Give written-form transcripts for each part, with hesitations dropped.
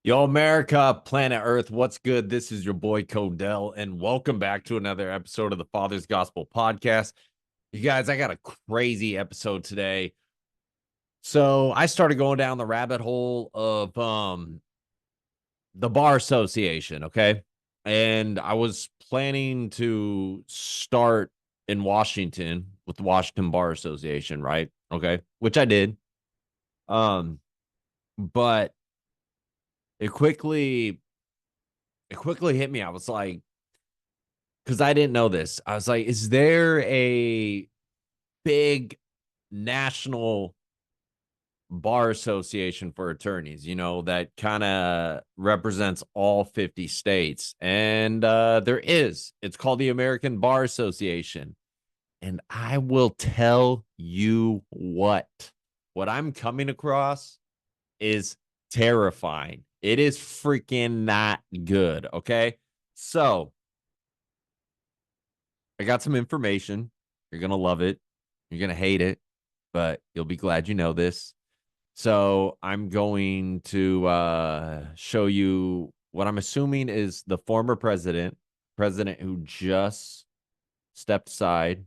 Yo, America, planet Earth, what's good? This is your boy Codell, and welcome back to another episode of the Father's Gospel Podcast. You guys, I got a crazy episode today. So I started going down the rabbit hole of the Bar Association, okay? And I was planning to start in Washington with the Washington Bar Association, right? Okay, which I did. Um, but it quickly it quickly hit me. I was like, because I didn't know this. I was like, is there a big national bar association for attorneys, that kind of represents all 50 states? And there is. It's called the American Bar Association. And I will tell you what I'm coming across is terrifying. It is freaking not good. Okay. So I got some information. You're going to love it. You're going to hate it, but you'll be glad you know this. So I'm going to show you what I'm assuming is the former president who just stepped aside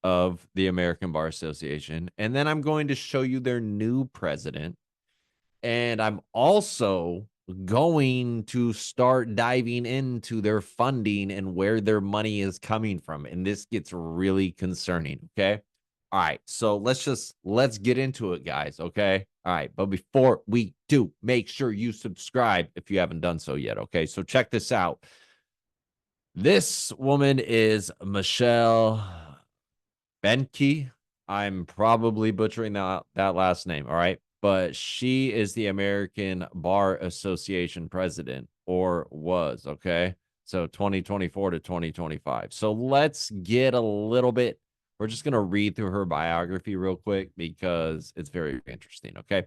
of the American Bar Association. And then I'm going to show you their new president. And I'm also going to start diving into their funding and where their money is coming from. And this gets really concerning. Okay. All right. So let's get into it, guys. Okay. All right. But before we do, make sure you subscribe if you haven't done so yet. Okay. So check this out. This woman is Michelle Benke. I'm probably butchering that last name. All right. But she is the American Bar Association president, or was. Okay. So 2024 to 2025. So let's get a little bit. We're just going to read through her biography real quick because it's very interesting. Okay.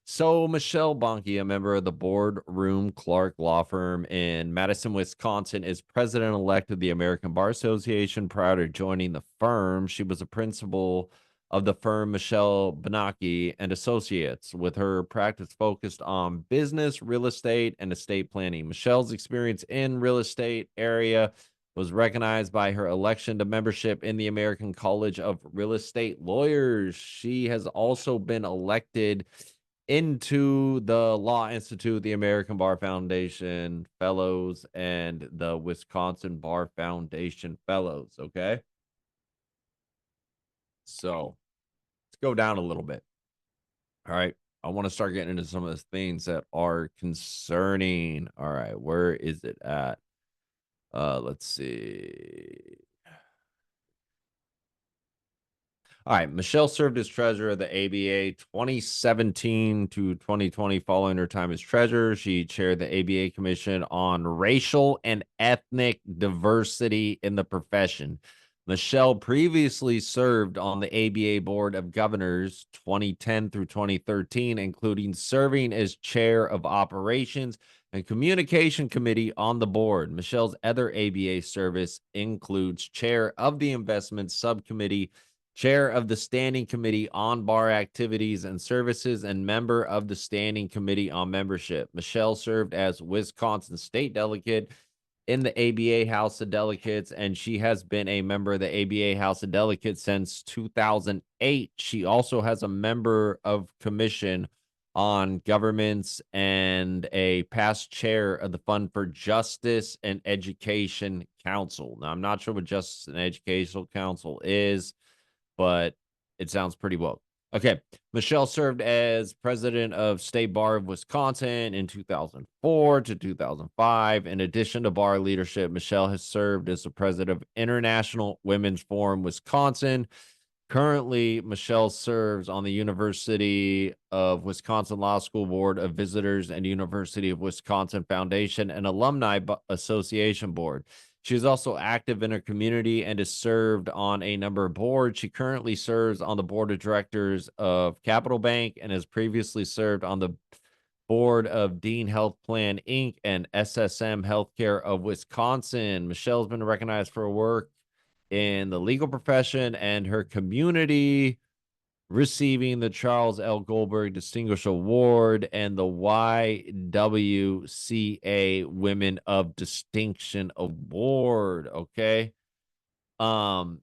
So Michelle Bonnke, a member of the Boardroom Clark law firm in Madison, Wisconsin, is president-elect of the American Bar Association. Prior to joining the firm, she was a principal of the firm Michelle Bonnke and Associates, with her practice focused on business, real estate, and estate planning. Michelle's experience in real estate area was recognized by her election to membership in the American College of Real Estate Lawyers. She has also been elected into the Law Institute, the American Bar Foundation Fellows, and the Wisconsin Bar Foundation Fellows. Okay. So let's go down a little bit. All right. I want to start getting into some of the things that are concerning. All right. Where is it at? Let's see. All right. Michelle served as treasurer of the ABA 2017 to 2020. Following her time as treasurer, she chaired the ABA Commission on Racial and Ethnic Diversity in the Profession. Michelle previously served on the ABA Board of Governors 2010 through 2013, including serving as chair of Operations and Communication Committee on the board. Michelle's other ABA service includes chair of the Investments Subcommittee, chair of the Standing Committee on Bar Activities and Services, and member of the Standing Committee on Membership. Michelle served as Wisconsin State Delegate in the ABA House of Delegates, and she has been a member of the ABA House of Delegates since 2008. She also has a member of commission on governments and a past chair of the Fund for Justice and Education Council. Now, I'm not sure what Justice and Educational Council is, but it sounds pretty well. Okay. Michelle served as president of State Bar of Wisconsin in 2004 to 2005. In addition to bar leadership, Michelle has served as the president of International Women's Forum Wisconsin. Currently, Michelle serves on the University of Wisconsin Law School Board of Visitors and University of Wisconsin Foundation and Alumni Association Board. She is also active in her community and has served on a number of boards. She currently serves on the board of directors of Capital Bank and has previously served on the board of Dean Health Plan Inc. and SSM Healthcare of Wisconsin. Michelle's been recognized for her work in the legal profession and her community receiving the Charles L. Goldberg Distinguished Award and the YWCA Women of Distinction Award. Okay. Um,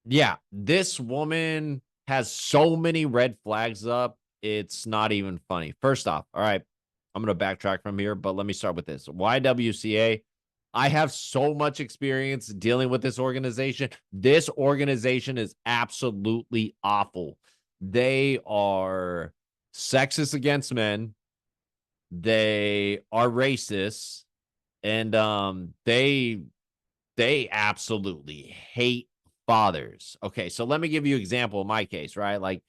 yeah, this woman has so many red flags up. It's not even funny. First off, all right, I'm going to backtrack from here, but let me start with this. YWCA, I have so much experience dealing with this organization. This organization is absolutely awful. They are sexist against men. They are racist, and they absolutely hate fathers. Okay, so let me give you an example of my case, right? Like,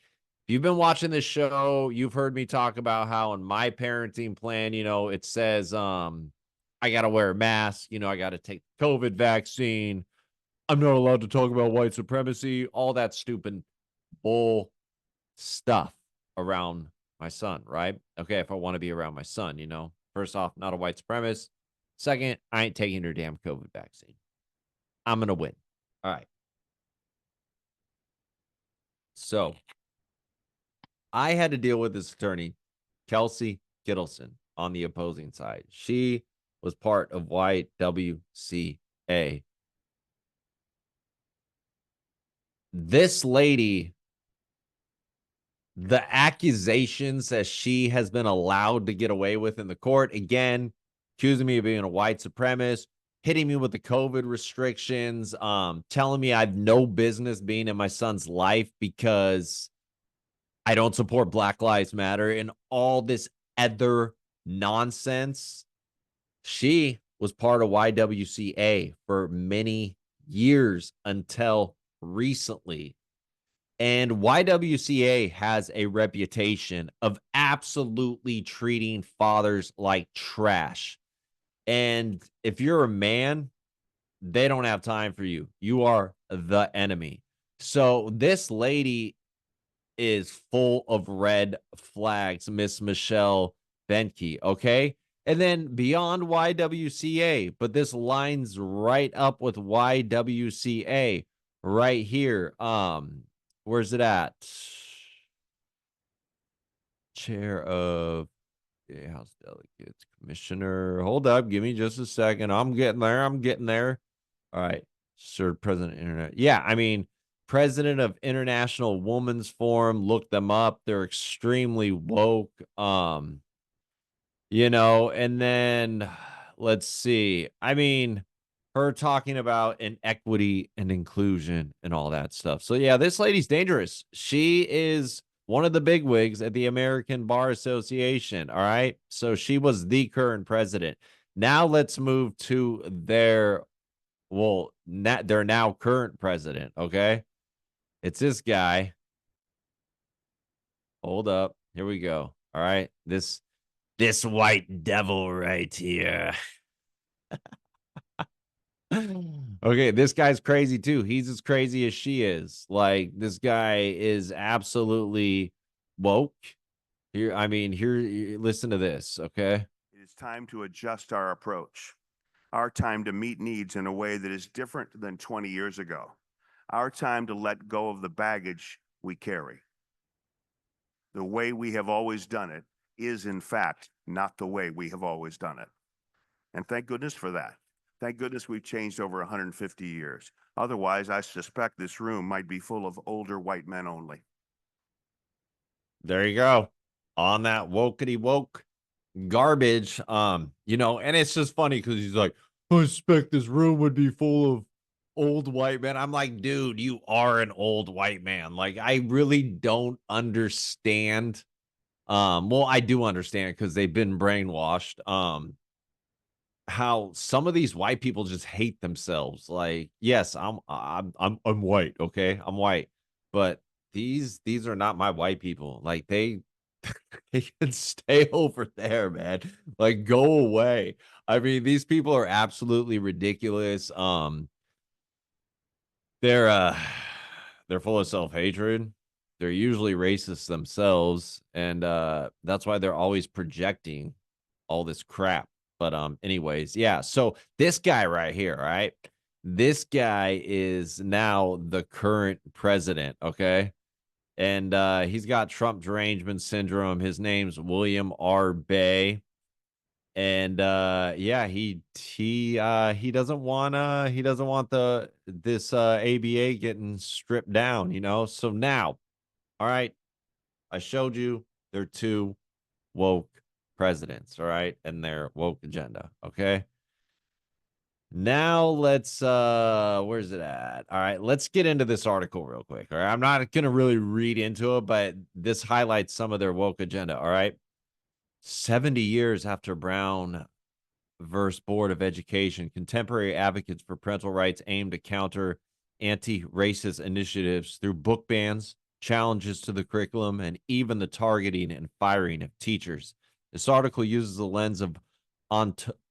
if you've been watching this show, you've heard me talk about how in my parenting plan, it says I got to wear a mask, I got to take the COVID vaccine. I'm not allowed to talk about white supremacy, all that stupid bull stuff around my son, right? Okay, if I want to be around my son, first off, not a white supremacist. Second, I ain't taking your damn COVID vaccine. I'm going to win. All right. So I had to deal with this attorney, Kelsey Kittleson, on the opposing side. She was part of YWCA. This lady, the accusations that she has been allowed to get away with in the court, again, accusing me of being a white supremacist, hitting me with the COVID restrictions, telling me I have no business being in my son's life because I don't support Black Lives Matter and all this other nonsense. She was part of YWCA for many years until recently. And YWCA has a reputation of absolutely treating fathers like trash. And if you're a man, they don't have time for you. You are the enemy. So this lady is full of red flags, Miss Michelle Benke. Okay. And then beyond YWCA, but this lines right up with YWCA right here. Where's it at? Chair of House Delegates, Commissioner. Hold up. Give me just a second. I'm getting there. I'm getting there. All right. Sir, President Internet. Yeah. I mean, president of International Women's Forum. Look them up. They're extremely woke. And then let's see. I mean, her talking about inequity and inclusion and all that stuff. So yeah, this lady's dangerous. She is one of the bigwigs at the American Bar Association. All right. So she was the current president. Now let's move to their now current president. Okay. It's this guy. Hold up. Here we go. All right. This white devil right here. Okay, this guy's crazy too. He's as crazy as she is. Like, this guy is absolutely woke. Listen to this, okay? It is time to adjust our approach, our time to meet needs in a way that is different than 20 years ago, our time to let go of the baggage we carry. The way we have always done it is, in fact, not the way we have always done it. And thank goodness for that. Thank goodness we've changed over 150 years. Otherwise, I suspect this room might be full of older white men only. There you go. On that wokety woke garbage. And it's just funny because he's like, I suspect this room would be full of old white men. I'm like, dude, you are an old white man. Like, I really don't understand. Well, I do understand because they've been brainwashed. How some of these white people just hate themselves. Like, yes, I'm white, okay? I'm white. But these are not my white people. Like, they they can stay over there, man. Like, go away. I mean, these people are absolutely ridiculous. They're they're full of self-hatred. They're usually racist themselves, and that's why they're always projecting all this crap. But anyways, yeah. So this guy right here, right? This guy is now the current president, okay? and he's got Trump derangement syndrome. His name's William R. Bay. And yeah, he doesn't want the this ABA getting stripped down, you know. So now, all right, I showed you they're two woke presidents, all right, and their woke agenda. Okay. Now let's where's it at? All right, let's get into this article real quick. All right. I'm not gonna really read into it, but this highlights some of their woke agenda. All right. 70 years after Brown versus Board of Education, contemporary advocates for parental rights aim to counter anti-racist initiatives through book bans, challenges to the curriculum, and even the targeting and firing of teachers. This article uses the lens of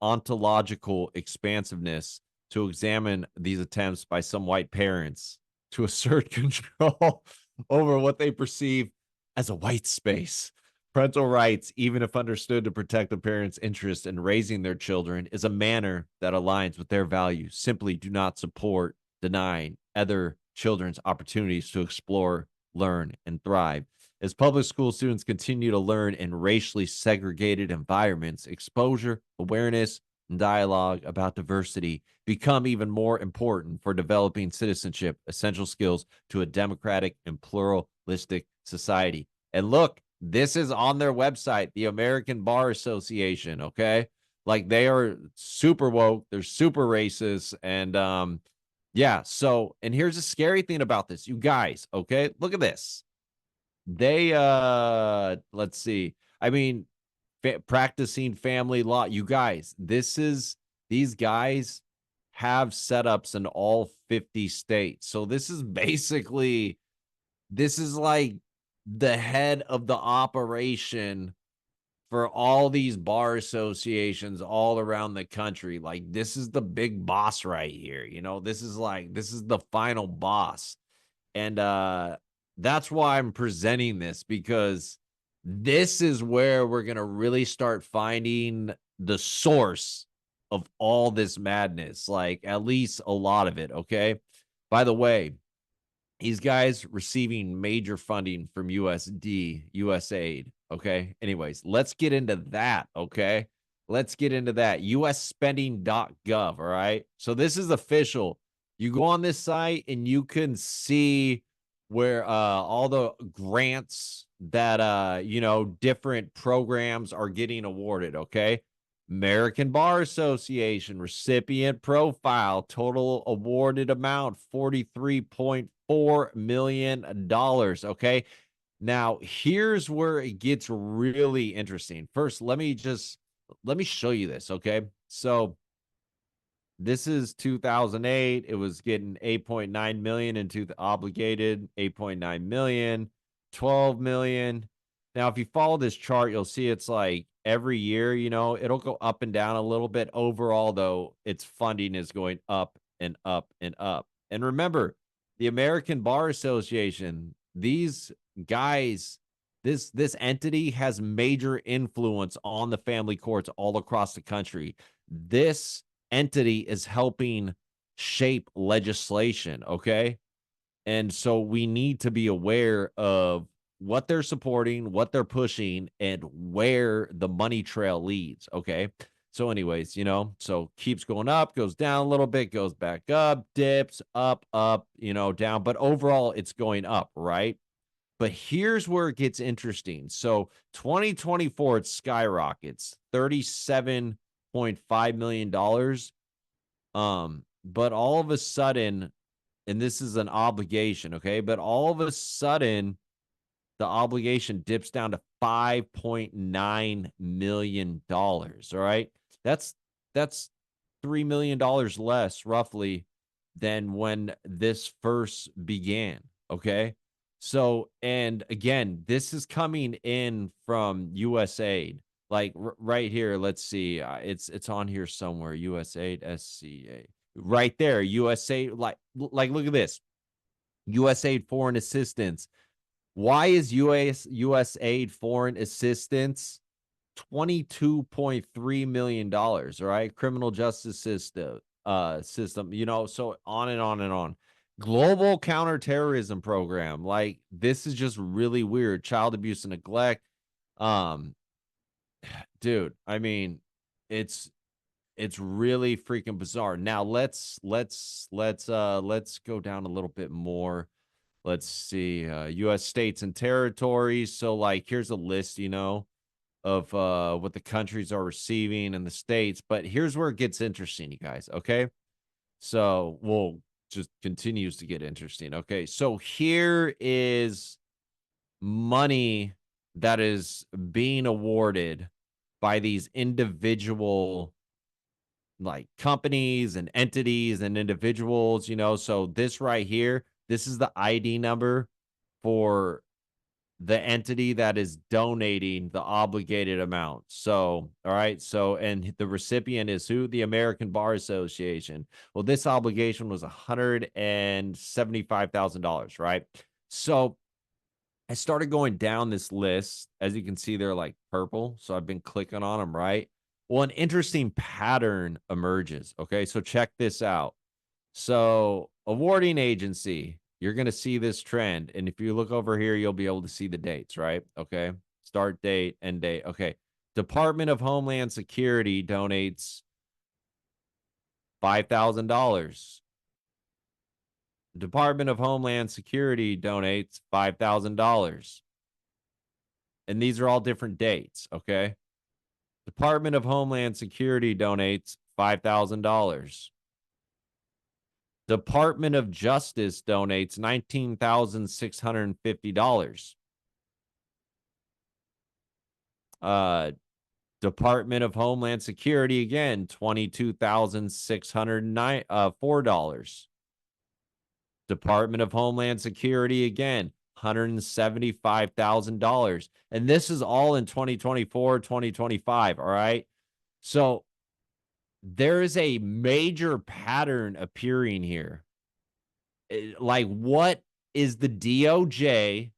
ontological expansiveness to examine these attempts by some white parents to assert control over what they perceive as a white space. Parental rights, even if understood to protect a parent's interest in raising their children, is a manner that aligns with their values. Simply do not support denying other children's opportunities to explore, learn, and thrive. As public school students continue to learn in racially segregated environments, exposure, awareness, and dialogue about diversity become even more important for developing citizenship, essential skills to a democratic and pluralistic society. And look, this is on their website, the American Bar Association, okay? Like they are super woke, they're super racist and yeah, so and here's the scary thing about this. You guys, okay? Look at this. They let's see. I mean, practicing family law. You guys, these guys have setups in all 50 states. So this is basically this is like the head of the operation for all these bar associations all around the country. Like this is the big boss right here. You know, this is the final boss. And that's why I'm presenting this because this is where we're going to really start finding the source of all this madness, like at least a lot of it, okay? By the way, these guys receiving major funding from USD, USAID. Okay. Anyways, let's get into that. Okay. Let's get into that. USspending.gov. All right. So this is official. You go on this site and you can see where all the grants that you know different programs are getting awarded. Okay. American Bar Association recipient profile, total awarded amount $43.4 million. Okay. Now, here's where it gets really interesting. First, let me show you this. Okay. So this is 2008. It was getting 8.9 million into the obligated 8.9 million, 12 million. Now, if you follow this chart, you'll see it's like every year, you know, it'll go up and down a little bit. Overall, though, its funding is going up and up and up. And remember, the American Bar Association, these guys, this entity has major influence on the family courts all across the country. This entity is helping shape legislation, okay? And so we need to be aware of what they're supporting, what they're pushing, and where the money trail leads, okay? So, anyways, you know, so keeps going up, goes down a little bit, goes back up, dips, up, you know, down. But overall, it's going up, right? But here's where it gets interesting. So 2024, it skyrockets $37.5 million. But all of a sudden, and this is an obligation, okay? But all of a sudden, the obligation dips down to $5.9 million. All right. That's $3 million less roughly than when this first began. Okay. So, and again, this is coming in from USAID. Like right here, let's see. It's on here somewhere. USAID SCA. Right there, USAID. Like look at this. USAID foreign assistance. Why is USAID foreign assistance $22.3 million? All right. Criminal justice system, you know, so on and on and on. Global counterterrorism program. Like, this is just really weird. Child abuse and neglect. Um, dude, I mean, it's it's really freaking bizarre. Now let's go down a little bit more. Let's see, US states and territories. So like here's a list, of what the countries are receiving and the states, but here's where it gets interesting, you guys, okay? So, we'll just continues to get interesting. Okay. So here is money that is being awarded by these individual like companies and entities and individuals, So this right here, this is the ID number for the entity that is donating the obligated amount. So, all right. So, and the recipient is who? The American Bar Association. Well, this obligation was $175,000, right? So, I started going down this list. As you can see, they're like purple. So, I've been clicking on them, right? Well, an interesting pattern emerges. Okay. So, check this out. So, awarding agency, you're going to see this trend. And if you look over here, you'll be able to see the dates, right? Okay. Start date, end date. Okay. Department of Homeland Security donates $5,000. Department of Homeland Security donates $5,000. And these are all different dates. Okay. Department of Homeland Security donates $5,000. Department of Justice donates $19,650. Uh, Department of Homeland Security again, $22,604. Department of Homeland Security again, $175,000. And this is all in 2024, 2025. All right. So there is a major pattern appearing here. Like, what is the DOJ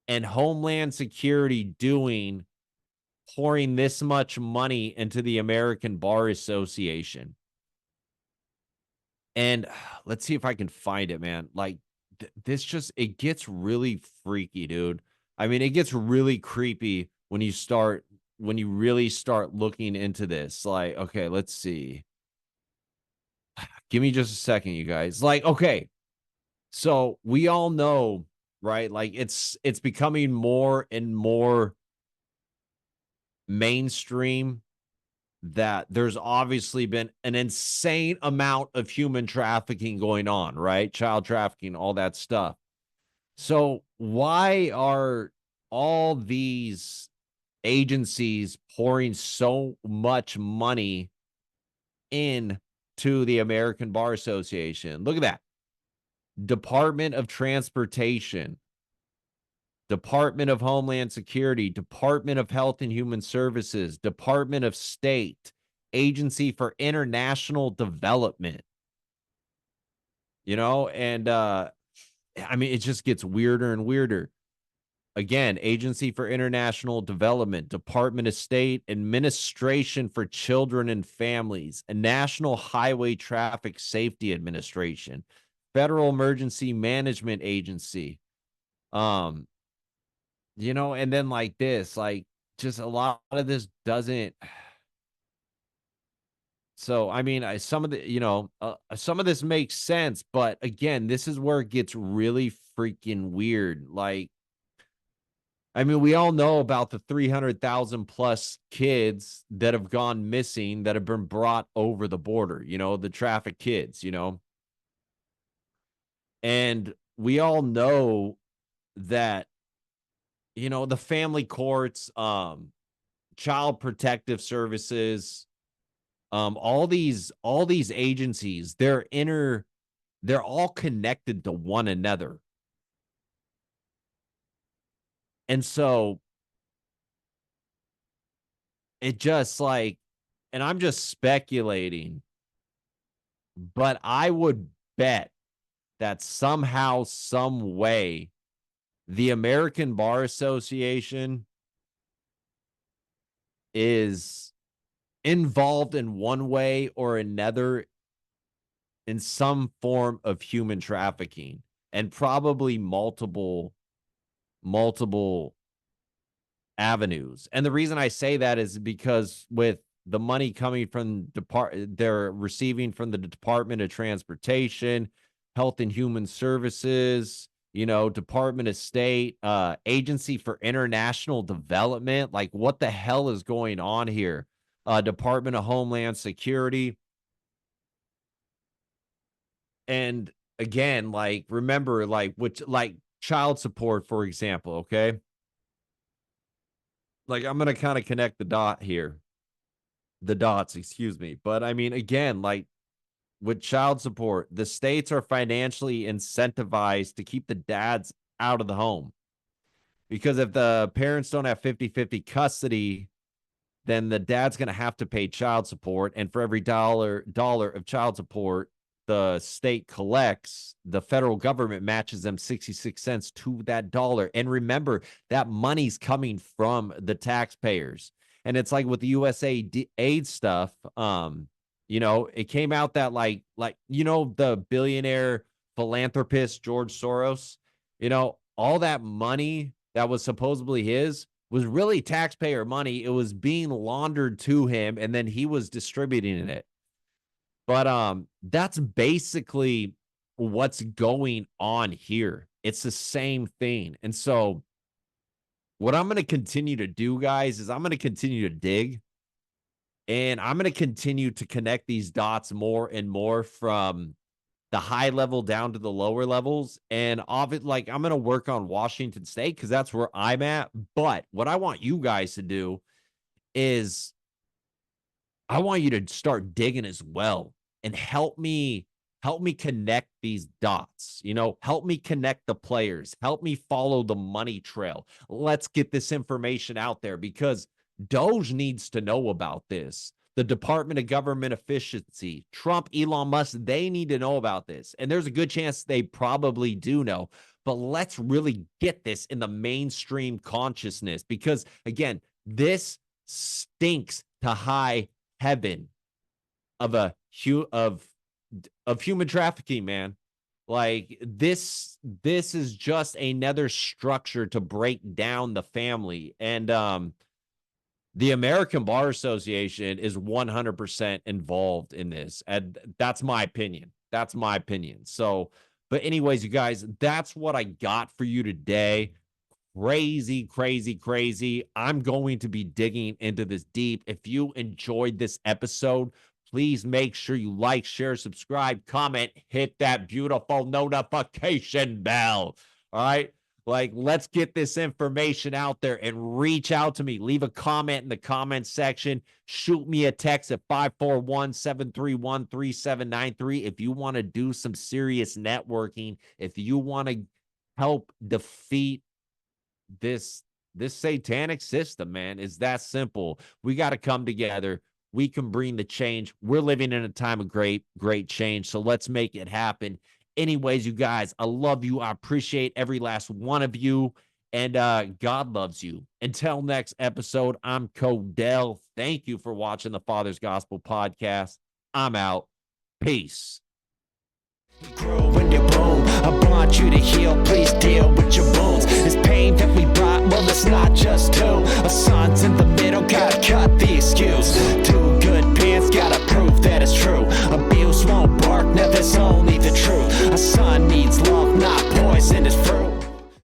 and Homeland Security doing pouring this much money into the American Bar Association? And let's see if I can find it, man. Like, this just, it gets really freaky, dude. I mean, it gets really creepy when you really start looking into this. Like, okay, let's see. Give me just a second, you guys. Like, okay, so we all know, right? Like, it's becoming more and more mainstream that there's obviously been an insane amount of human trafficking going on, right? Child trafficking, all that stuff. So, why are all these agencies pouring so much money in to the American Bar Association? Look at that. Department of Transportation, Department of Homeland Security, Department of Health and Human Services, Department of State, Agency for International Development, and I mean, it just gets weirder and weirder. Again, Agency for International Development, Department of State, Administration for Children and Families, a National Highway Traffic Safety Administration, Federal Emergency Management Agency. Um, and then like this, like just a lot of this doesn't. So, I mean, some of this makes sense, but again, this is where it gets really freaking weird. Like, I mean, we all know about the 300,000 plus kids that have gone missing that have been brought over the border, the traffic kids, and we all know that, the family courts, child protective services, all these agencies, they're all connected to one another. And so it just like, and I'm just speculating, but I would bet that somehow, some way, the American Bar Association is involved in one way or another in some form of human trafficking, and probably multiple avenues. And the reason I say that is because with the money coming from they're receiving from the Department of Transportation, Health and Human Services, Department of State, Agency for International Development, like what the hell is going on here? Department of Homeland Security. And again, like, remember, like, child support, for example, okay? Like, I'm gonna kind of connect the dots, excuse me. But I mean, again, like with child support, the states are financially incentivized to keep the dads out of the home, because if the parents don't have 50-50 custody, then the dad's going to have to pay child support. And for every dollar of child support the state collects, the federal government matches them 66 cents to that dollar. And remember, that money's coming from the taxpayers. And it's like with the USAID stuff, it came out that the billionaire philanthropist George Soros, all that money that was supposedly his was really taxpayer money. It was being laundered to him, and then he was distributing it. But that's basically what's going on here. It's the same thing. And so what I'm going to continue to do, guys, is I'm going to continue to dig, and I'm going to continue to connect these dots more and more from the high level down to the lower levels. And I'm going to work on Washington State because that's where I'm at. But what I want you guys to do is I want you to start digging as well and help me connect these dots, help me connect the players, help me follow the money trail. Let's get this information out there because Doge needs to know about this. The Department of Government Efficiency, Trump, Elon Musk, they need to know about this. And there's a good chance they probably do know. But let's really get this in the mainstream consciousness because, again, this stinks to high heaven of human trafficking, man. Like this is just another structure to break down the family. And the American Bar Association is 100% involved in this. And that's my opinion. So, but anyways, you guys, that's what I got for you today. Crazy, crazy, crazy. I'm going to be digging into this deep. If you enjoyed this episode, please make sure you like, share, subscribe, comment, hit that beautiful notification bell. All right. Let's get this information out there and reach out to me. Leave a comment in the comment section. Shoot me a text at 541-731-3793 if you want to do some serious networking, if you want to help defeat this satanic system, man. It's that simple. We got to come together. We can bring the change. We're living in a time of great change. So let's make it happen. Anyways, you guys, I love you. I appreciate every last one of you. And God loves you. Until next episode, I'm Codell. Thank you for watching the Father's Gospel Podcast. I'm out. Peace. When you boom, I want you to heal. Please deal with your wounds. This pain that we brought, well, it's not just two. A son's in the middle, gotta cut the excuse. Two good pants, gotta prove that it's true. Abuse won't bark, now there's only